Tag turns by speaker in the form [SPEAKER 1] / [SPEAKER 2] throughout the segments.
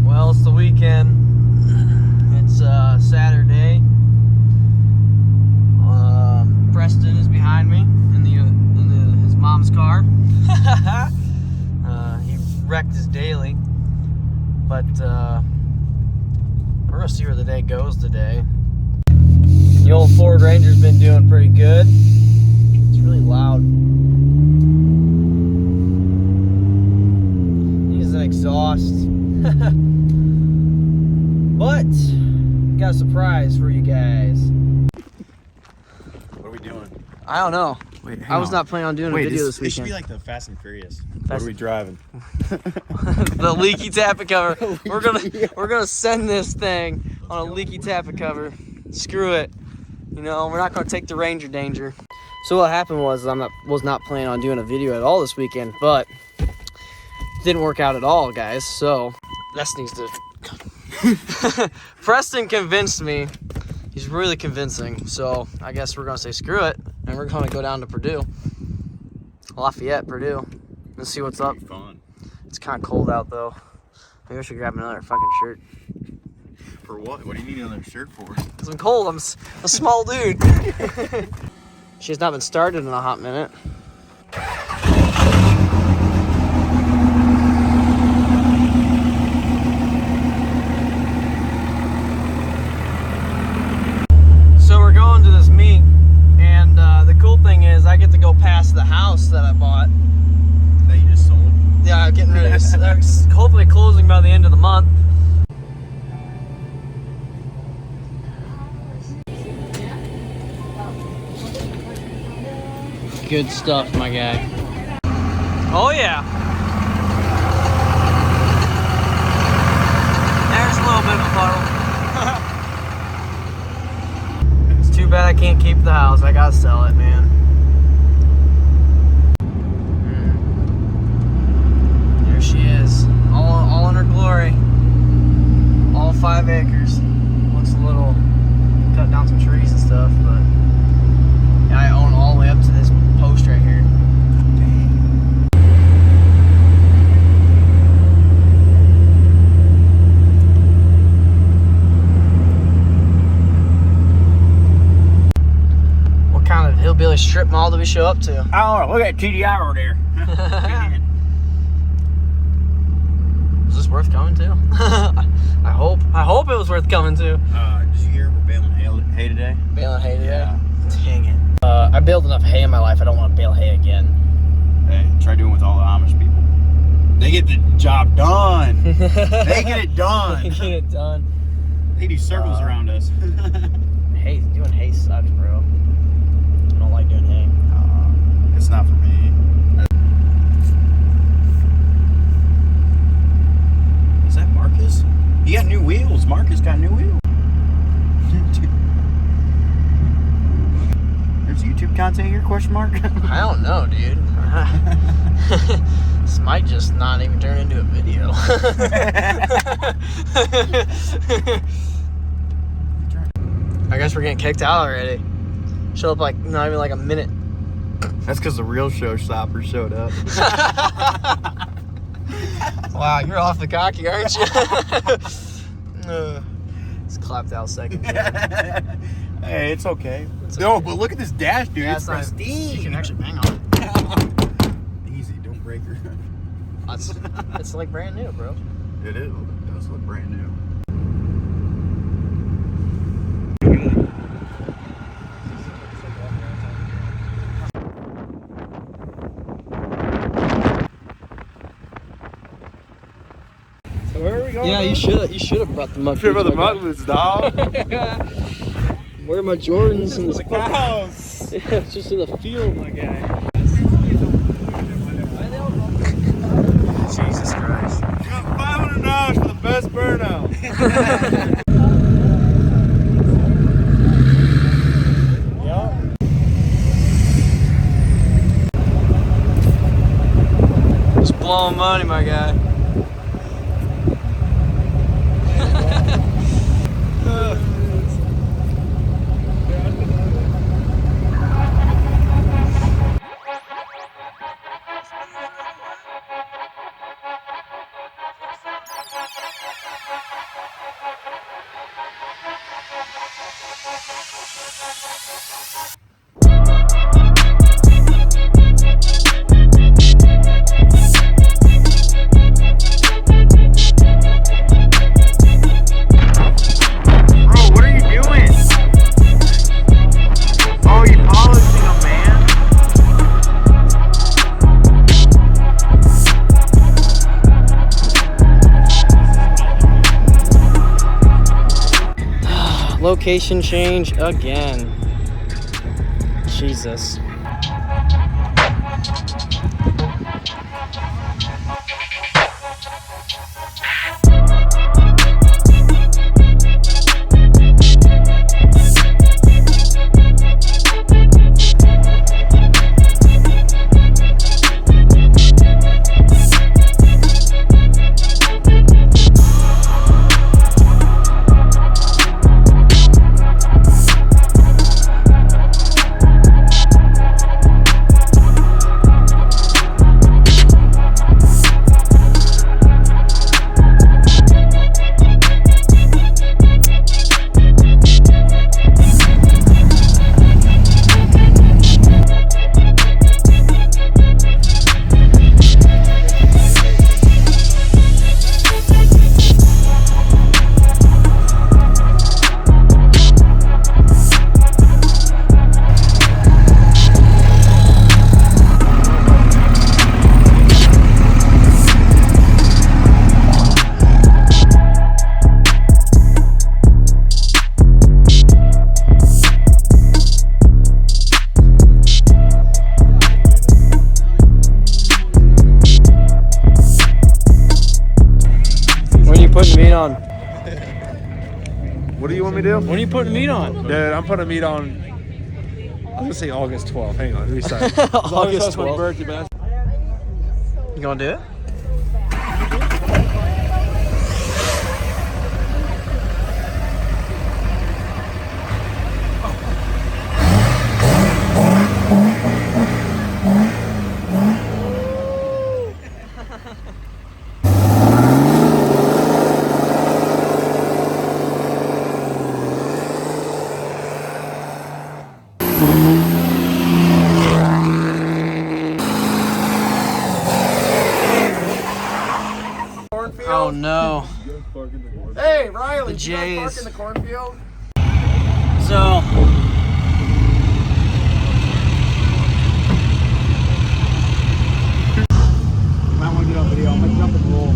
[SPEAKER 1] Well, it's the weekend. It's Saturday. Preston is behind me in his mom's car. He wrecked his daily, but we're gonna see where the day goes today. The old Ford Ranger's been doing pretty good. It's really loud. Needs an exhaust. But got a surprise for you guys.
[SPEAKER 2] What are we doing?
[SPEAKER 1] I don't know.
[SPEAKER 2] Wait,
[SPEAKER 1] I was not planning on doing a video this weekend.
[SPEAKER 2] It should be like the Fast and Furious. What are we driving?
[SPEAKER 1] The leaky tappet cover. We're gonna send this thing on a leaky tappet cover. Screw it. You know, we're not gonna take the Ranger danger. So what happened was I was not planning on doing a video at all this weekend, but it didn't work out at all, guys. So that needs to. Preston convinced me. He's really convincing. So I guess we're gonna say screw it, and we're gonna go down to Purdue, Lafayette, Purdue. Let's see what's up.
[SPEAKER 2] Fun.
[SPEAKER 1] It's kind of cold out though. Maybe I should grab another fucking shirt.
[SPEAKER 2] For what? What do you need another shirt for?
[SPEAKER 1] Cause I'm cold. I'm a small dude. She has not been started in a hot minute. So we're going to this meet, and the cool thing is I get to go past the house that I bought.
[SPEAKER 2] That you just sold?
[SPEAKER 1] Yeah, I'm getting ready to they're hopefully closing by the end of the month. Good stuff, my guy. Oh yeah. There's a little bit of a puddle. It's too bad I can't keep the house. I gotta sell it, man. There she is, all in her glory. All 5 acres. Looks a little cut down some trees and stuff, but yeah, I own all the way up to this post right here. What kind of hillbilly strip mall do we show up to?
[SPEAKER 2] I don't know. Look at TDI over there.
[SPEAKER 1] Is this worth coming to? I hope it was worth coming to.
[SPEAKER 2] Did you hear we're baling hay today?
[SPEAKER 1] Baling hay today?
[SPEAKER 2] Yeah.
[SPEAKER 1] Dang it. I baled enough hay in my life. I don't want to bale hay again.
[SPEAKER 2] Hey, try doing it with all the Amish people. They get the job done. They get it done.
[SPEAKER 1] They get it done.
[SPEAKER 2] They do circles around us.
[SPEAKER 1] Hey, doing hay sucks, bro. I don't like doing hay.
[SPEAKER 2] It's not for me. Is that Marcus? He got new wheels. Marcus got new wheels. There's YouTube content here, question mark?
[SPEAKER 1] I don't know, dude. This might just not even turn into a video. I guess we're getting kicked out already. Showed up like not even like a minute.
[SPEAKER 2] That's because the real showstopper showed up.
[SPEAKER 1] Wow, you're off the cocky, aren't you? It's clapped out second.
[SPEAKER 2] Hey, it's okay. No, but look at this dash, dude.
[SPEAKER 1] Yeah,
[SPEAKER 2] it's pristine.
[SPEAKER 1] You can actually bang on it.
[SPEAKER 2] Easy, don't break her.
[SPEAKER 1] It's like brand new, bro.
[SPEAKER 2] It is. It does look brand new. So where are we going?
[SPEAKER 1] Yeah, you should have brought them up.
[SPEAKER 2] Should have brought the muglets, dog.
[SPEAKER 1] Where are my Jordans in
[SPEAKER 2] the cows?
[SPEAKER 1] Yeah, it's just in the field, my guy. Jesus Christ.
[SPEAKER 2] You got $500 for the best burnout.
[SPEAKER 1] Just blowing money, my guy. location change again. Jesus. Putting meat on.
[SPEAKER 3] What do you want me to do?
[SPEAKER 1] When are you putting meat on?
[SPEAKER 3] Dude, I'm putting meat on. I'm gonna say August 12th. Hang on, let me start.
[SPEAKER 1] August
[SPEAKER 3] my
[SPEAKER 1] 12th.
[SPEAKER 3] birthday, man.
[SPEAKER 1] You gonna do it? Oh no.
[SPEAKER 2] Hey, Riley,
[SPEAKER 1] The
[SPEAKER 2] you guys
[SPEAKER 1] Jays.
[SPEAKER 2] park in the cornfield?
[SPEAKER 1] So,
[SPEAKER 2] You might want to get on video. I'm gonna jump and roll.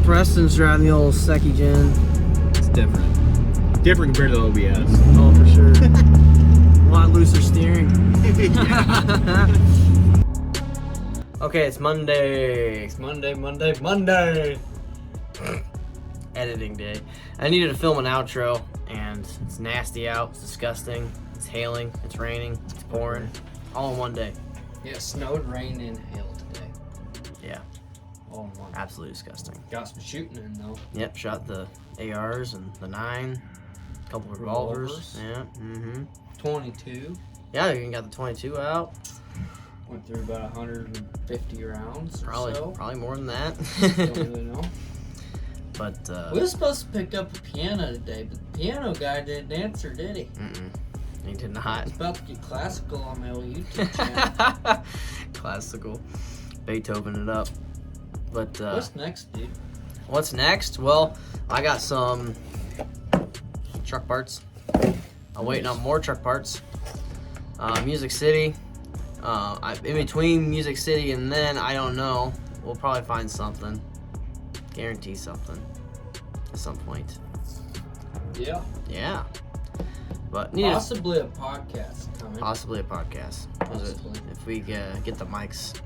[SPEAKER 1] Preston's driving the old Secchi Gen.
[SPEAKER 2] It's different. Different compared to the OBS.
[SPEAKER 1] Oh, for sure. A lot looser steering. Okay, it's Monday. It's Monday. Editing day. I needed to film an outro, and it's nasty out. It's disgusting. It's hailing. It's raining. It's pouring. All in one day.
[SPEAKER 4] Yeah, it snowed, rained, and hail today.
[SPEAKER 1] Yeah,
[SPEAKER 4] All in one.
[SPEAKER 1] absolutely disgusting.
[SPEAKER 4] Got some shooting in though.
[SPEAKER 1] Yep, shot the ARs and the 9. A couple revolvers. Yeah,
[SPEAKER 4] 22.
[SPEAKER 1] Yeah, you even got the 22 out.
[SPEAKER 4] Went through about 150 rounds
[SPEAKER 1] Probably,
[SPEAKER 4] or so.
[SPEAKER 1] probably more than that.
[SPEAKER 4] Don't really know.
[SPEAKER 1] But
[SPEAKER 4] We were supposed to pick up a piano today, but the piano guy didn't answer, did he?
[SPEAKER 1] he did
[SPEAKER 4] I
[SPEAKER 1] not.
[SPEAKER 4] was about to get classical on my old YouTube channel.
[SPEAKER 1] Classical. Beethoven it up. But
[SPEAKER 4] What's next, dude?
[SPEAKER 1] what's next? Well, I got some truck parts. I'm waiting on more truck parts. Music City. In between Music City and then, I don't know. We'll probably find something. Guarantee something. At some point.
[SPEAKER 4] Yeah.
[SPEAKER 1] Yeah. But need to-
[SPEAKER 4] Possibly a podcast coming.
[SPEAKER 1] possibly a podcast.
[SPEAKER 4] Possibly.
[SPEAKER 1] If we get the mics.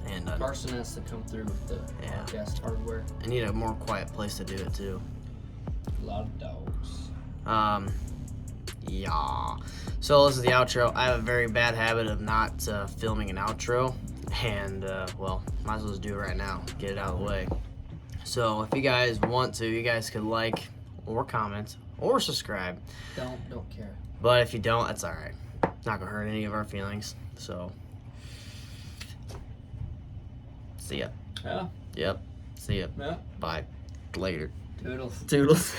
[SPEAKER 1] And
[SPEAKER 4] Carson has to come through with the
[SPEAKER 1] Yeah.
[SPEAKER 4] podcast hardware.
[SPEAKER 1] I need a more quiet place to do it too.
[SPEAKER 4] A lot of dogs.
[SPEAKER 1] Yeah. So this is the outro. I have a very bad habit of not filming an outro. And, well, might as well just do it right now. Get it out of the way. So, if you guys want to, you guys could like or comment or subscribe.
[SPEAKER 4] Don't care.
[SPEAKER 1] But if you don't, that's alright. Not gonna hurt any of our feelings. So, see ya.
[SPEAKER 4] Yeah.
[SPEAKER 1] Yep. See ya.
[SPEAKER 4] Yeah.
[SPEAKER 1] Bye. Later.
[SPEAKER 4] Toodles.
[SPEAKER 1] Toodles.